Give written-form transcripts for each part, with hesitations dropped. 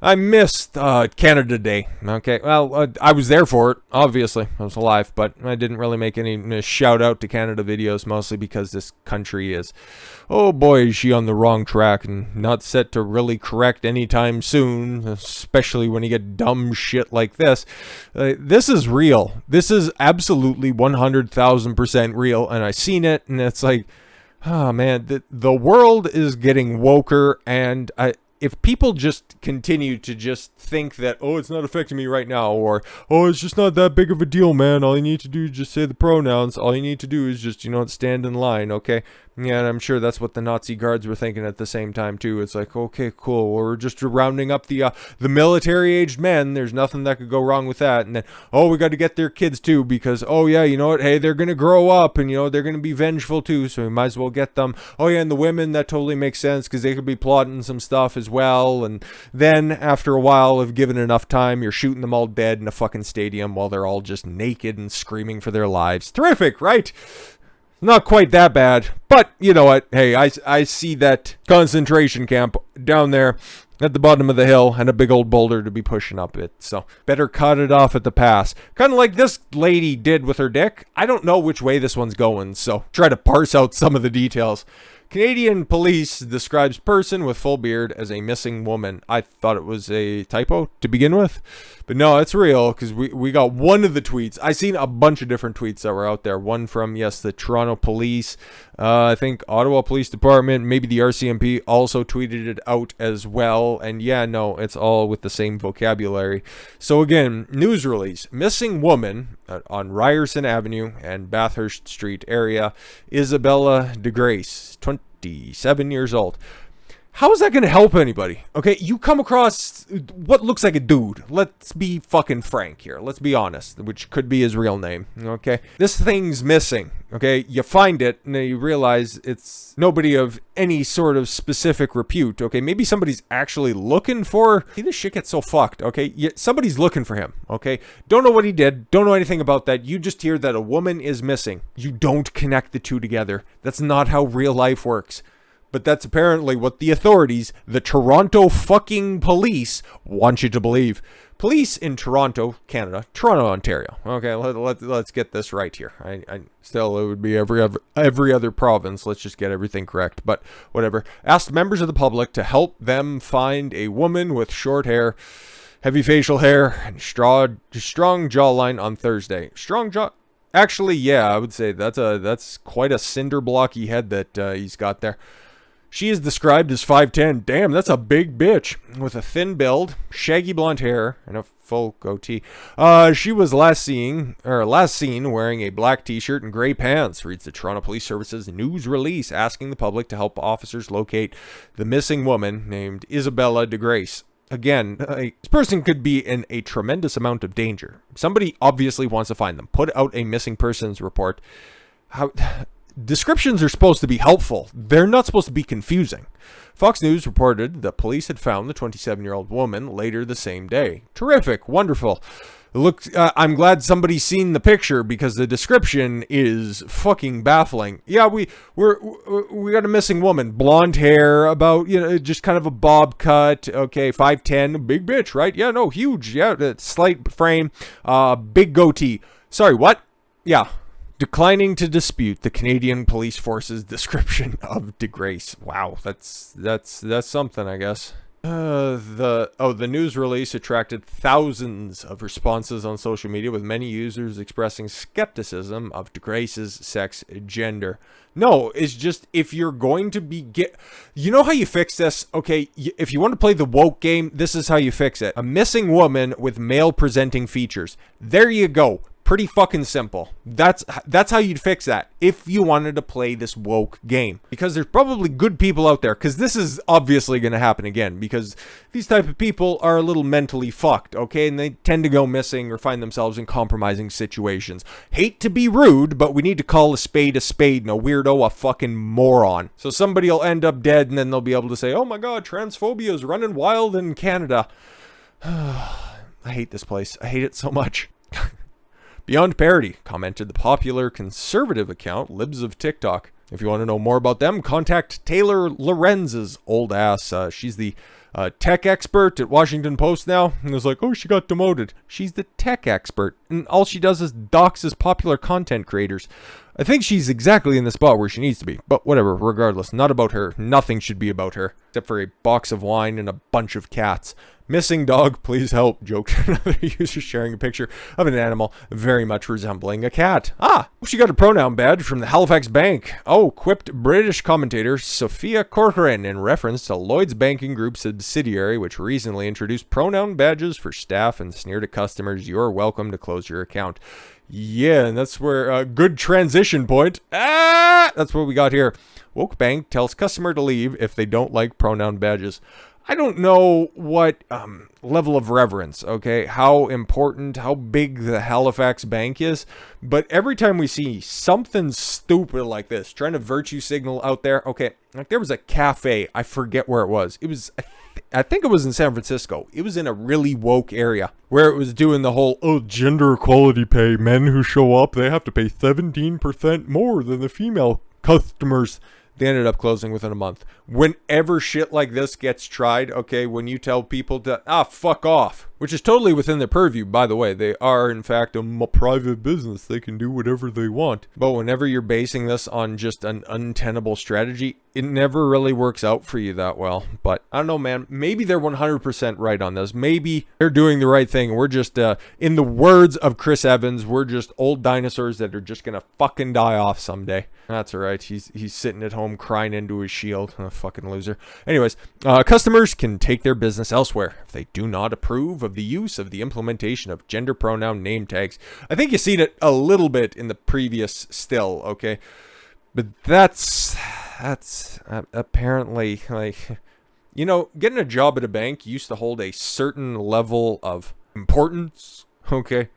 I missed Canada Day. Okay, well, I was there for it, obviously. I was alive, but I didn't really make any shout out to Canada videos, mostly because this country is, oh boy, is she on the wrong track and not set to really correct anytime soon, especially when you get dumb shit like this. This is real. This is absolutely 100,000% real, and I've seen it, and it's like, oh man, the world is getting woker, and if people just continue to just think that, oh, it's not affecting me right now, or, oh, it's just not that big of a deal, man, all you need to do is just say the pronouns, all you need to do is just, stand in line, okay? Yeah, and I'm sure that's what the Nazi guards were thinking at the same time, too. It's like, okay, cool, we're just rounding up the military-aged men, there's nothing that could go wrong with that, and then, oh, we got to get their kids, too, because, oh, yeah, you know what, hey, they're going to grow up, and, they're going to be vengeful, too, so we might as well get them. Oh, yeah, and the women, that totally makes sense, because they could be plotting some stuff as well, and then, after a while, if given enough time, you're shooting them all dead in a fucking stadium while they're all just naked and screaming for their lives. Terrific, right? Not quite that bad, but you know what? Hey, I see that concentration camp down there at the bottom of the hill and a big old boulder to be pushing up it, so better cut it off at the pass. Kind of like this lady did with her dick. I don't know which way this one's going, so try to parse out some of the details. Canadian police describes person with full beard as a missing woman. I thought it was a typo to begin with, but no, it's real, because we got one of the tweets. I seen a bunch of different tweets that were out there. One from, yes, the Toronto Police, I think Ottawa Police Department, maybe the RCMP also tweeted it out as well. And yeah, no, it's all with the same vocabulary. So again, news release: missing woman on Ryerson Avenue and Bathurst Street area, Isabella DeGrace, 27 years old. How is that going to help anybody? Okay, you come across what looks like a dude. Let's be fucking frank here. Let's be honest, which could be his real name. Okay, this thing's missing. Okay, you find it and then you realize it's nobody of any sort of specific repute. Okay, maybe somebody's actually looking for. See, this shit gets so fucked. Okay, somebody's looking for him. Okay, don't know what he did. Don't know anything about that. You just hear that a woman is missing. You don't connect the two together. That's not how real life works. But that's apparently what the authorities, the Toronto fucking police, want you to believe. Police in Toronto, Canada, Toronto, Ontario. Okay, let's get this right here. I still, it would be every other province. Let's just get everything correct. But whatever. Asked members of the public to help them find a woman with short hair, heavy facial hair, and strong jawline on Thursday. Strong jaw. Actually, yeah, I would say that's quite a cinder blocky head that he's got there. She is described as 5'10". Damn, that's a big bitch. With a thin build, shaggy blonde hair, and a full goatee. She was last seen wearing a black t-shirt and gray pants, reads the Toronto Police Service's news release, asking the public to help officers locate the missing woman named Isabella DeGrace. Again, this person could be in a tremendous amount of danger. Somebody obviously wants to find them. Put out a missing persons report. Descriptions are supposed to be helpful. They're not supposed to be confusing. Fox News reported that police had found the 27-year-old woman later the same day. Terrific. Wonderful. Look, I'm glad somebody's seen the picture, because the description is fucking baffling. Yeah, we got a missing woman. Blonde hair, about, just kind of a bob cut. Okay, 5'10", big bitch, right? Yeah, no, huge. Yeah, slight frame, big goatee. Sorry, what? Yeah. Declining to dispute the Canadian Police Force's description of DeGrace. Wow, that's something, I guess. The news release attracted thousands of responses on social media, with many users expressing skepticism of DeGrace's sex gender. No, it's just, if you're going to be you know how you fix this? Okay, if you want to play the woke game, this is how you fix it. A missing woman with male presenting features. There you go. Pretty fucking simple. That's how you'd fix that if you wanted to play this woke game. Because there's probably good people out there, because this is obviously going to happen again, because these type of people are a little mentally fucked, okay? And they tend to go missing or find themselves in compromising situations. Hate to be rude, but we need to call a spade and a weirdo a fucking moron. So somebody will end up dead, and then they'll be able to say, oh my god, transphobia is running wild in Canada. I hate this place. I hate it so much. Beyond parody, commented the popular conservative account Libs of TikTok. If you want to know more about them, contact Taylor Lorenz's old ass. She's the tech expert at Washington Post now. And it was like, oh, she got demoted. She's the tech expert. And all she does is doxes popular content creators. I think she's exactly in the spot where she needs to be. But whatever, regardless, not about her. Nothing should be about her. Except for a box of wine and a bunch of cats. Missing dog, please help, joked another user sharing a picture of an animal very much resembling a cat. Ah, she got a pronoun badge from the Halifax Bank. Oh, quipped British commentator Sophia Corcoran in reference to Lloyd's Banking Group subsidiary, which recently introduced pronoun badges for staff and sneered at customers, "You're welcome to close your account." Yeah, and that's where a good transition point. That's what we got here. Woke Bank tells customer to leave if they don't like pronoun badges. I don't know what level of reverence, okay, how important, how big the Halifax Bank is, but every time we see something stupid like this, trying to virtue signal out there, okay, like there was a cafe, I forget where it was. It was, I think it was in San Francisco. It was in a really woke area where it was doing the whole, oh, gender equality pay. Men who show up, they have to pay 17% more than the female customers. They ended up closing within a month. Whenever shit like this gets tried, okay, when you tell people to, fuck off, which is totally within their purview, by the way. They are, in fact, a private business. They can do whatever they want. But whenever you're basing this on just an untenable strategy, it never really works out for you that well. But I don't know, man. Maybe they're 100% right on this. Maybe they're doing the right thing. We're just, in the words of Chris Evans, we're just old dinosaurs that are just gonna fucking die off someday. That's all right. He's sitting at home crying into his shield. A fucking loser. Anyways, customers can take their business elsewhere if they do not approve of the use of the implementation of gender pronoun name tags. I think you've seen it a little bit in the previous still, okay? But that's apparently, like, you know, getting a job at a bank used to hold a certain level of importance, okay?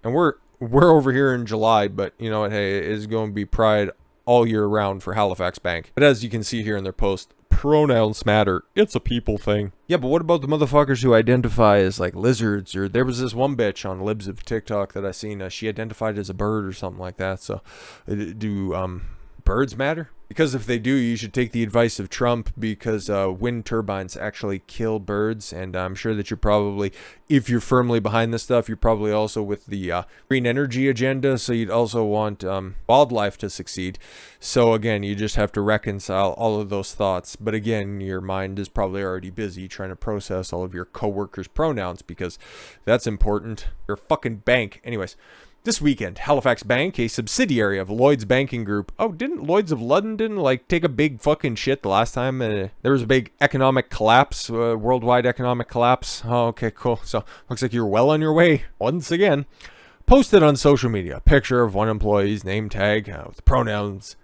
And we're over here in July, but you know what, hey, it is going to be Pride all year round for Halifax Bank. But as you can see here in their post, pronouns matter. It's a people thing. Yeah, but what about the motherfuckers who identify as like lizards? Or there was this one bitch on Libs of TikTok that I seen. She identified as a bird or something like that. So do birds matter? Because if they do, you should take the advice of Trump, because wind turbines actually kill birds. And I'm sure that you're probably, if you're firmly behind this stuff, you're probably also with the green energy agenda. So you'd also want wildlife to succeed. So again, you just have to reconcile all of those thoughts. But again, your mind is probably already busy trying to process all of your coworkers' pronouns, because that's important. You're a fucking bank. Anyways. This weekend, Halifax Bank, a subsidiary of Lloyd's Banking Group. Oh, didn't Lloyd's of London, like, take a big fucking shit the last time there was a big economic collapse, worldwide economic collapse? Oh, okay, cool. So, looks like you're well on your way, once again. Posted on social media a picture of one employee's name tag with the pronouns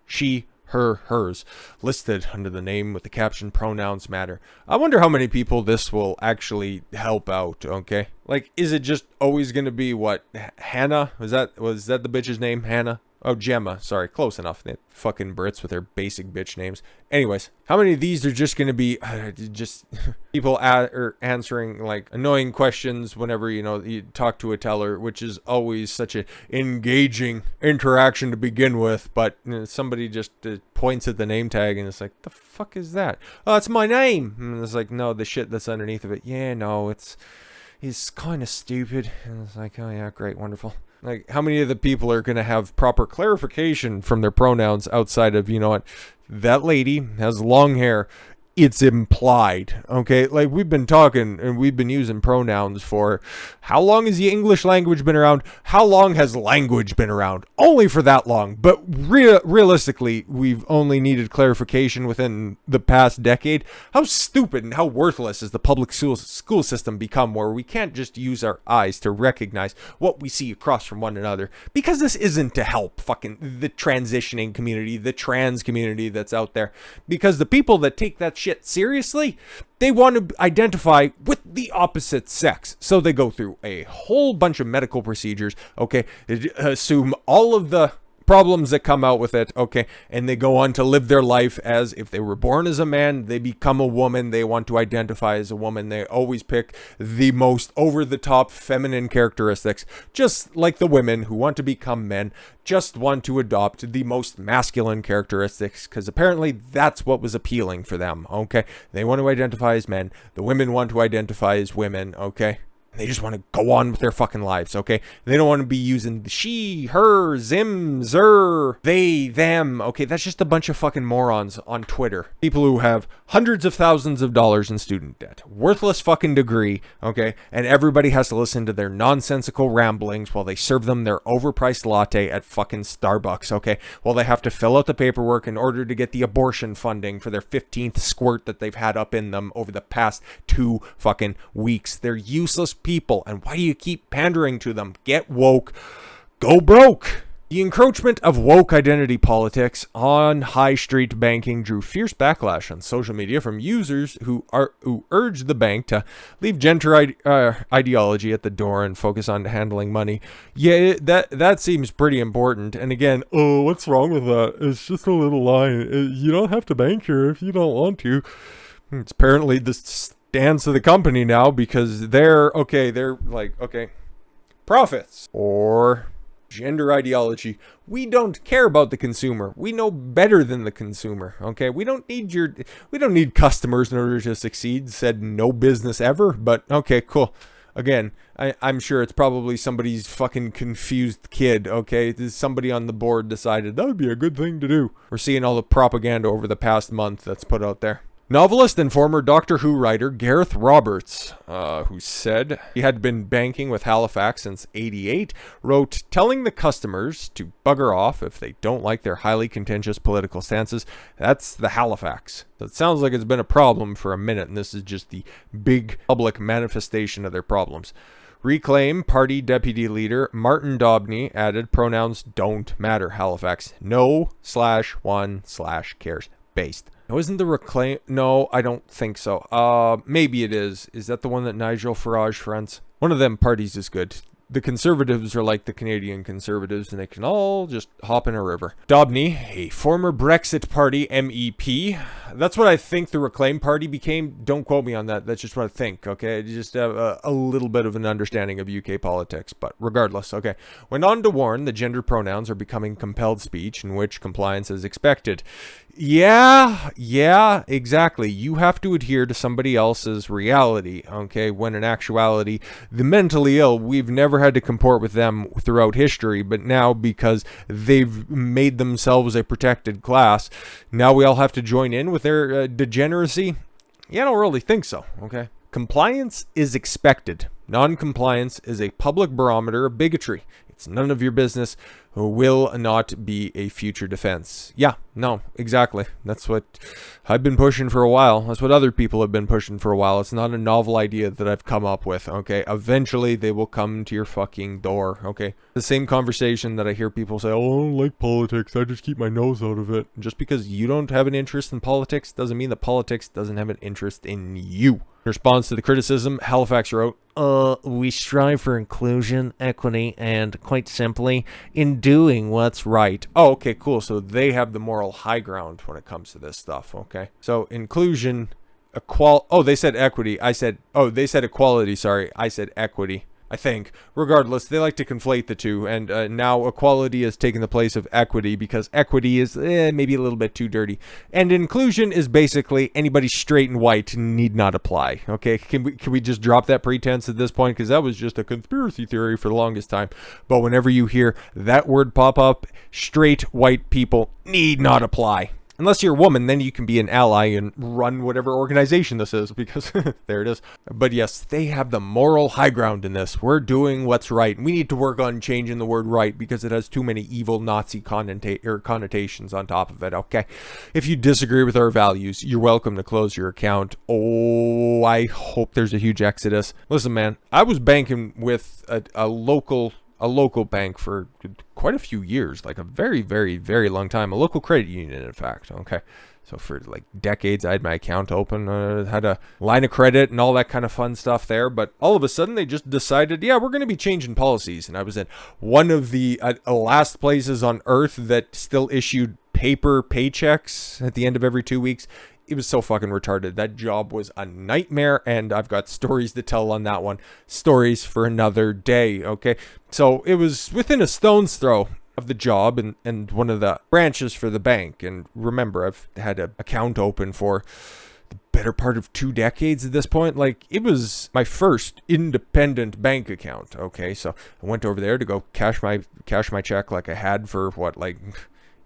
she, her, hers, listed under the name with the caption "Pronouns Matter." I wonder how many people this will actually help out, okay? Like, is it just always going to be, what, Hannah? Was that the bitch's name, Hannah? Oh, Gemma. Sorry, close enough. They fucking Brits with their basic bitch names. Anyways, how many of these are just going to be just people answering like annoying questions whenever, you know, you talk to a teller, which is always such an engaging interaction to begin with. But you know, somebody just points at the name tag and it's like, the fuck is that? Oh, it's my name. And it's like, no, the shit that's underneath of it. Yeah, no, it's kind of stupid. And it's like, oh yeah, great, wonderful. Like, how many of the people are going to have proper clarification from their pronouns outside of, you know what, that lady has long hair. It's implied, okay? Like, we've been talking and we've been using pronouns for how long has the English language been around? How long has language been around? Only for that long. But realistically, we've only needed clarification within the past decade. How stupid and how worthless has the public school system become, where we can't just use our eyes to recognize what we see across from one another? Because this isn't to help fucking the transitioning community, the trans community that's out there. Because the people that take that shit seriously, they want to identify with the opposite sex, so they go through a whole bunch of medical procedures, okay, assume all of the problems that come out with it, okay, and they go on to live their life as if they were born as a man, they become a woman, they want to identify as a woman, they always pick the most over-the-top feminine characteristics, just like the women who want to become men just want to adopt the most masculine characteristics, because apparently that's what was appealing for them, okay? They want to identify as men, the women want to identify as women, okay? They just want to go on with their fucking lives, okay? They don't want to be using she, her, zim, zer, they, them, okay? That's just a bunch of fucking morons on Twitter. People who have hundreds of thousands of dollars in student debt, worthless fucking degree, okay? And everybody has to listen to their nonsensical ramblings while they serve them their overpriced latte at fucking Starbucks, okay? While they have to fill out the paperwork in order to get the abortion funding for their 15th squirt that they've had up in them over the past 2 fucking weeks. They're useless people, and why do you keep pandering to them? Get woke, go broke. The encroachment of woke identity politics on high street banking drew fierce backlash on social media from users who urged the bank to leave gender ideology at the door and focus on handling money. Yeah, that seems pretty important. And again, oh, what's wrong with that? It's just a little line. You don't have to bank here if you don't want to. It's apparently the stance of the company now, because they're like, okay, profits or gender ideology. We don't care about the consumer. We know better than the consumer, okay? We don't need customers in order to succeed, said no business ever, but okay, cool. Again, I'm sure it's probably somebody's fucking confused kid, okay? Somebody on the board decided that would be a good thing to do. We're seeing all the propaganda over the past month that's put out there. Novelist and former Doctor Who writer Gareth Roberts, who said he had been banking with Halifax since '88, wrote, telling the customers to bugger off if they don't like their highly contentious political stances. That's the Halifax. So it sounds like it's been a problem for a minute, and this is just the big public manifestation of their problems. Reclaim Party Deputy Leader Martin Dobney added, pronouns don't matter, Halifax. No/1/cares based. Now, isn't the Reclaim? No, I don't think so. Maybe it is. Is that the one that Nigel Farage fronts? One of them parties is good. The Conservatives are like the Canadian Conservatives, and they can all just hop in a river. Dobney, a former Brexit Party MEP. That's what I think the Reclaim Party became. Don't quote me on that. That's just what I think, okay? I just have a little bit of an understanding of UK politics, but regardless, okay. Went on to warn the gender pronouns are becoming compelled speech in which compliance is expected. Yeah, exactly. You have to adhere to somebody else's reality, okay? When in actuality, the mentally ill, we've never had to comport with them throughout history, but now because they've made themselves a protected class, now we all have to join in with their degeneracy? Yeah, I don't really think so, okay? Compliance is expected. Non-compliance is a public barometer of bigotry. It's none of your business. Will not be a future defense. Yeah, no, exactly. That's what I've been pushing for a while. That's what other people have been pushing for a while. It's not a novel idea that I've come up with, okay? Eventually, they will come to your fucking door, okay? The same conversation that I hear people say, oh, I don't like politics. I just keep my nose out of it. Just because you don't have an interest in politics doesn't mean that politics doesn't have an interest in you. In response to the criticism, Halifax wrote, we strive for inclusion, equity, and quite simply, in doing what's right. Oh, okay, cool. So they have the moral high ground when it comes to this stuff, okay? So inclusion, they said equity. They said equality, sorry. I said equity. I think. Regardless, they like to conflate the two, and now equality has taken the place of equity because equity is maybe a little bit too dirty. And inclusion is basically anybody straight and white need not apply. Okay, can we just drop that pretense at this point, because that was just a conspiracy theory for the longest time. But whenever you hear that word pop up, straight white people need not apply. Unless you're a woman, then you can be an ally and run whatever organization this is, because there it is. But yes, they have the moral high ground in this. We're doing what's right. We need to work on changing the word right because it has too many evil Nazi connotations on top of it, okay? If you disagree with our values, you're welcome to close your account. Oh, I hope there's a huge exodus. Listen, man, I was banking with a local bank for quite a few years, like a very, very, very long time. A local credit union, in fact, okay? So for like decades, I had my account open, had a line of credit and all that kind of fun stuff there. But all of a sudden, they just decided, yeah, we're going to be changing policies. And I was in one of the last places on earth that still issued paper paychecks at the end of every 2 weeks. It was so fucking retarded. That job was a nightmare, and I've got stories to tell on that one. Stories for another day, okay? So it was within a stone's throw of the job and one of the branches for the bank. And remember, I've had an account open for the better part of 2 decades at this point. Like, it was my first independent bank account, okay? So I went over there to go cash my check like I had for, like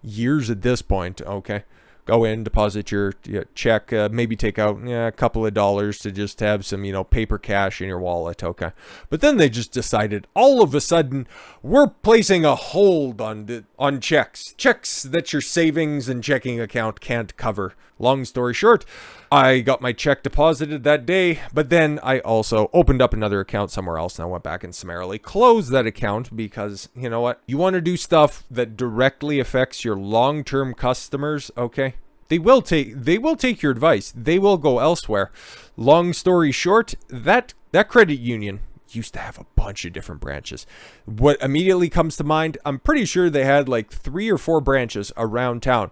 years at this point, okay? Go in, deposit your check, maybe take out a couple of dollars to just have some, paper cash in your wallet, okay? But then they just decided all of a sudden we're placing a hold on checks that your savings and checking account can't cover. Long story short, I got my check deposited that day, but then I also opened up another account somewhere else, and I went back and summarily closed that account because, you know what? You want to do stuff that directly affects your long-term customers, okay? They will take your advice. They will go elsewhere. Long story short, that credit union used to have a bunch of different branches. What immediately comes to mind, I'm pretty sure they had like 3 or 4 branches around town.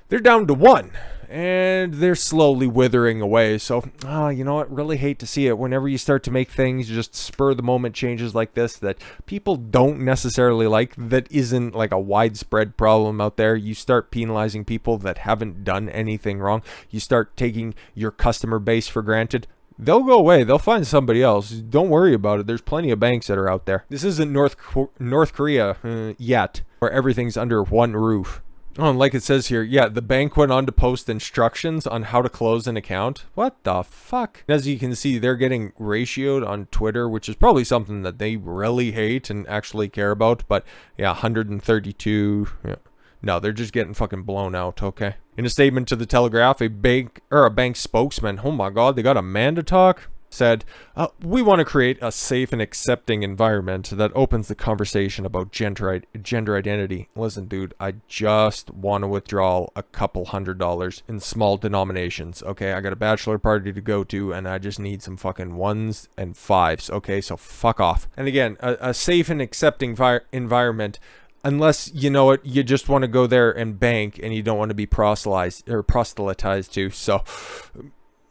They're down to 1, and they're slowly withering away. So, you know what? Really hate to see it. Whenever you start to make things just spur the moment changes like this that people don't necessarily like, that isn't like a widespread problem out there, you start penalizing people that haven't done anything wrong. You start taking your customer base for granted. They'll go away. They'll find somebody else. Don't worry about it. There's plenty of banks that are out there. This isn't North Korea yet, where everything's under one roof. Oh, and like it says here, yeah, the bank went on to post instructions on how to close an account. What the fuck? As you can see, they're getting ratioed on Twitter, which is probably something that they really hate and actually care about. But yeah, 132. Yeah. No, they're just getting fucking blown out, okay? In a statement to the Telegraph, a bank spokesman, oh my god, they got a man to talk, said, we want to create a safe and accepting environment that opens the conversation about gender identity. Listen, dude, I just want to withdraw a couple $100 in small denominations, okay? I got a bachelor party to go to, and I just need some fucking 1s and 5s, okay? So fuck off. And again, a safe and accepting environment, unless, you know what, you just want to go there and bank, and you don't want to be proselytized to, so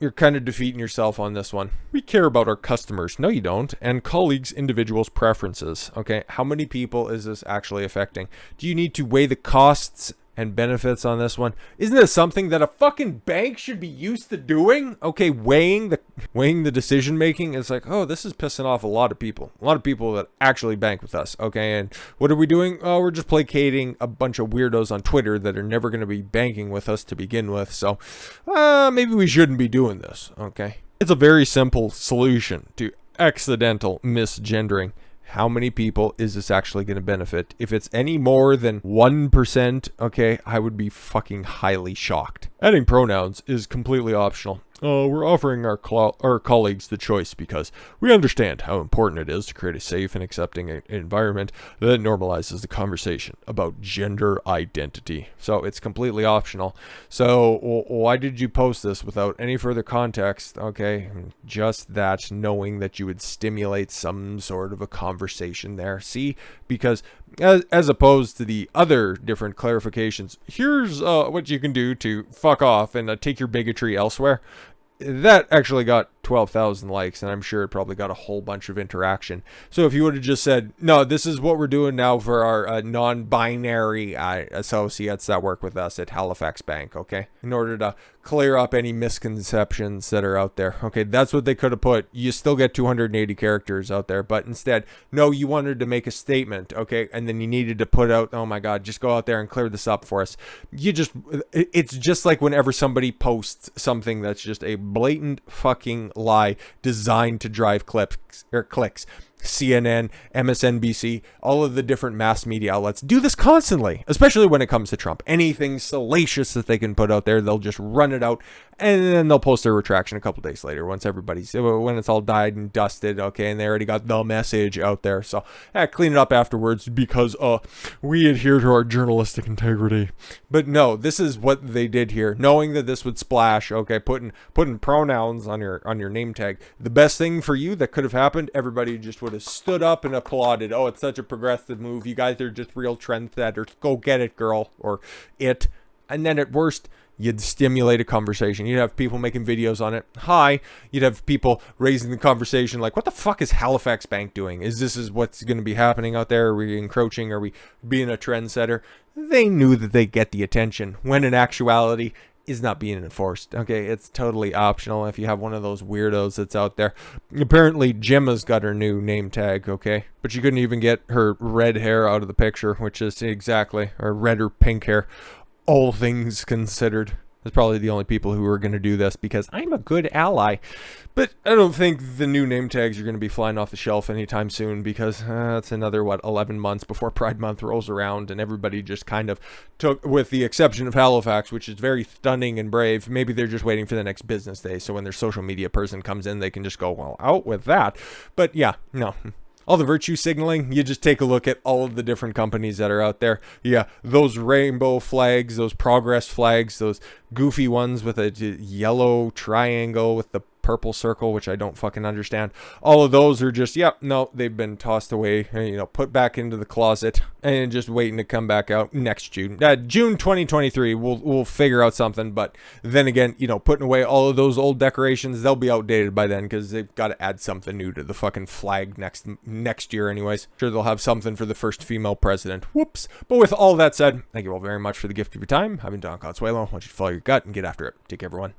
you're kind of defeating yourself on this one. We care about our customers. No, you don't. And colleagues, individuals' preferences. Okay, how many people is this actually affecting? Do you need to weigh the costs and benefits on this one? Isn't this something that a fucking bank should be used to doing? Okay, weighing the decision making is like, oh, this is pissing off a lot of people. A lot of people that actually bank with us. Okay, and what are we doing? Oh, we're just placating a bunch of weirdos on Twitter that are never going to be banking with us to begin with. So maybe we shouldn't be doing this. Okay, it's a very simple solution to accidental misgendering. How many people is this actually going to benefit? If it's any more than 1%, okay, I would be fucking highly shocked. Adding pronouns is completely optional. We're offering our colleagues the choice because we understand how important it is to create a safe and accepting environment that normalizes the conversation about gender identity. So it's completely optional. So why did you post this without any further context? Okay, just that, knowing that you would stimulate some sort of a conversation there. See, because as opposed to the other different clarifications, here's what you can do to fuck off and take your bigotry elsewhere. That actually got 12,000 likes, and I'm sure it probably got a whole bunch of interaction. So if you would have just said, no, this is what we're doing now for our non-binary associates that work with us at Halifax Bank, okay? In order to clear up any misconceptions that are out there. Okay, that's what they could have put. You still get 280 characters out there, but instead, no, you wanted to make a statement, okay? And then you needed to put out, oh my God, just go out there and clear this up for us. It's just like whenever somebody posts something that's just a blatant fucking lie designed to drive clicks. CNN, MSNBC, all of the different mass media outlets do this constantly, especially when it comes to Trump. Anything salacious that they can put out there, they'll just run it out And then they'll post their retraction a couple days later once when it's all died and dusted, okay, and they already got the message out there. So clean it up afterwards because we adhere to our journalistic integrity. But no, this is what they did here, knowing that this would splash. Okay, putting pronouns on your name tag. The best thing for you that could have happened, everybody just would have stood up and applauded. Oh, it's such a progressive move. You guys are just real trendsetters. Go get it, girl, or it. And then at worst, you'd stimulate a conversation. You'd have people making videos on it. Hi. You'd have people raising the conversation like, what the fuck is Halifax Bank doing? This is what's going to be happening out there? Are we encroaching? Are we being a trendsetter? They knew that they get the attention, when in actuality is not being enforced. Okay, it's totally optional if you have one of those weirdos that's out there. Apparently Gemma's got her new name tag, okay, but she couldn't even get her red hair out of the picture, which is exactly, or red or pink hair, all things considered. There's probably the only people who are going to do this because I'm a good ally. But I don't think the new name tags are going to be flying off the shelf anytime soon, because it's another, 11 months before Pride Month rolls around, and everybody just kind of took, with the exception of Halifax, which is very stunning and brave, maybe they're just waiting for the next business day, so when their social media person comes in, they can just go, well, out with that. But yeah, no. All the virtue signaling, you just take a look at all of the different companies that are out there. Yeah, those rainbow flags, those progress flags, those goofy ones with a yellow triangle with the purple circle, which I don't fucking understand. All of those are just, no, they've been tossed away, put back into the closet and just waiting to come back out next June. June 2023, we'll figure out something. But then again, putting away all of those old decorations, they'll be outdated by then because they've got to add something new to the fucking flag next year anyways. Sure, they'll have something for the first female president. Whoops. But with all that said, thank you all very much for the gift of your time. I've been Don Consuelo. I want you to follow your gut and get after it. Take care, everyone.